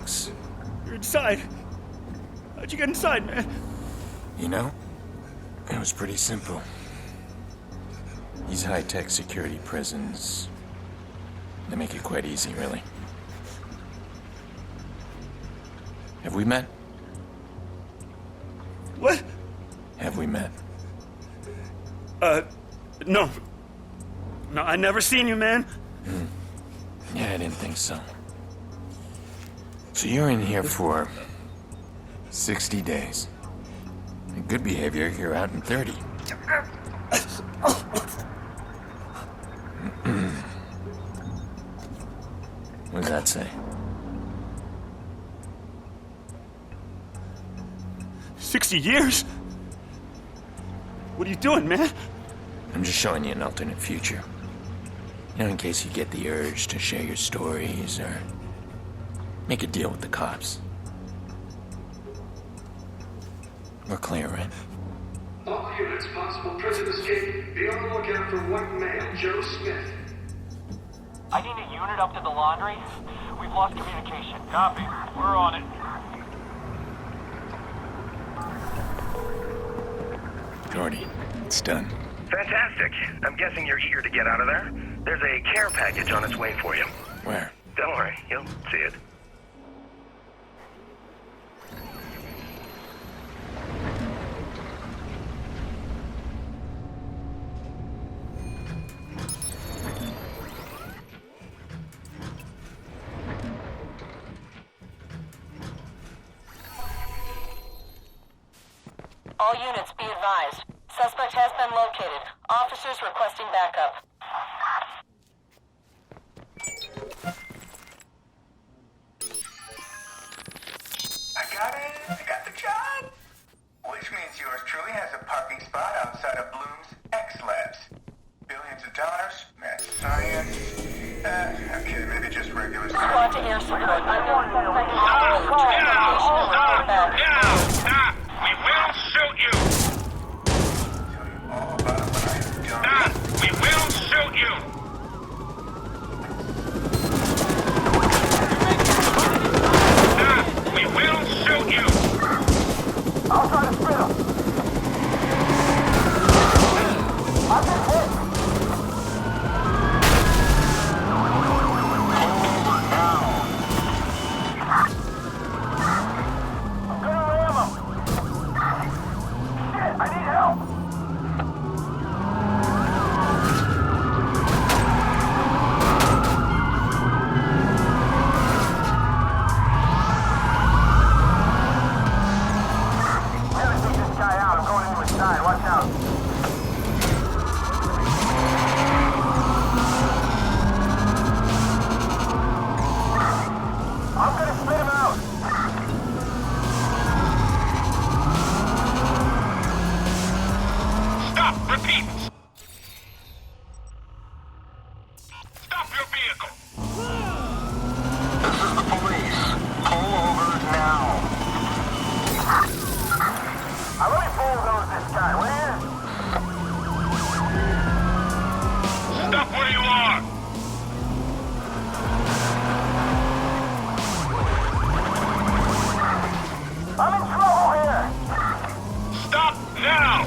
Alex. You're inside. How'd you get inside, man? You know, it was pretty simple. These high-tech security prisons, they make it quite easy, really. Have we met? What? Have we met? No. No, I never seen you, man. Yeah, I didn't think so. So you're in here for 60 days. In good behavior, you're out in 30. What does that say? 60 years? What are you doing, man? I'm just showing you an alternate future. You know, in case you get the urge to share your stories or make a deal with the cops. We're clear, right? All units, possible prison escape. Be on the lookout for white male Joe Smith. I need a unit up to the laundry. We've lost communication. Copy. We're on it. Jordy, it's done. Fantastic. I'm guessing you're eager to get out of there. There's a care package on its way for you. Where? Don't worry, you'll see it. All units be advised. Suspect has been located. Officers requesting backup. I got the job. Which means yours truly has a parking spot outside of Bloom's X-Labs. Billions of dollars, mad science. Okay, maybe just regular Squad science. to air support. Unknown suspect is on the road. Location and report back. Stop! We will shoot you! Tell you all about it when I am done. Stop! We will shoot you! Stop! We will shoot you! I'll try to spit him. I've been hit. I'm gonna ram him. Shit, I need help. Gotta take this guy out. I'm going into his side. Watch out. I'm gonna spit him out. Stop! Repeat! Stop your vehicle! This is the police. Pull over now. Let me bulldoze this guy, will you? Stop where you are! I'm in trouble here. Stop now!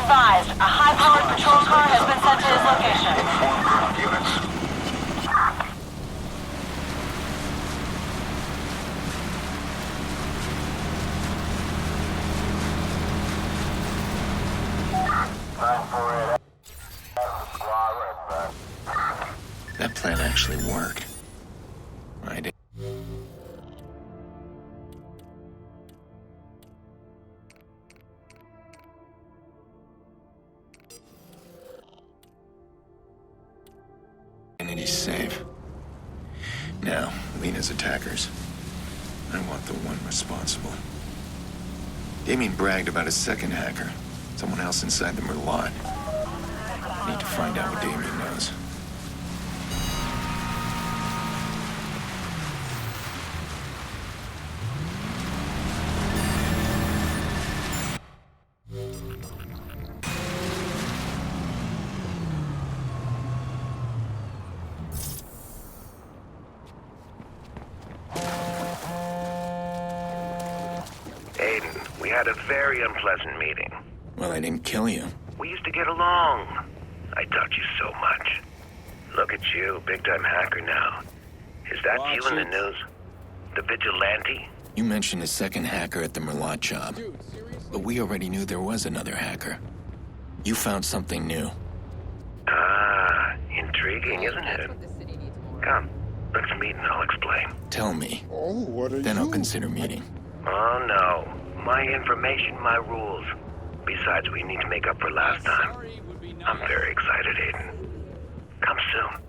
advised, a high-powered patrol car has been sent to his location. Inform ground units. That plan actually worked. I did. Identity's safe. Now, Lena's attackers. I want the one responsible. Damien bragged about a second hacker. Someone else inside the Merlot. I need to find out what Damien knows. Aiden, we had a very unpleasant meeting. Well, I didn't kill you. We used to get along. I taught you so much. Look at you, big-time hacker now. Is that you in the news? The vigilante? You mentioned a second hacker at the Merlot job. But we already knew there was another hacker. You found something new. Ah, intriguing, isn't it? Come, let's meet and I'll explain. Tell me. Oh, what are Then you? I'll consider meeting. Oh, no. My information, my rules. Besides, we need to make up for last time. I'm very excited, Aiden. Come soon.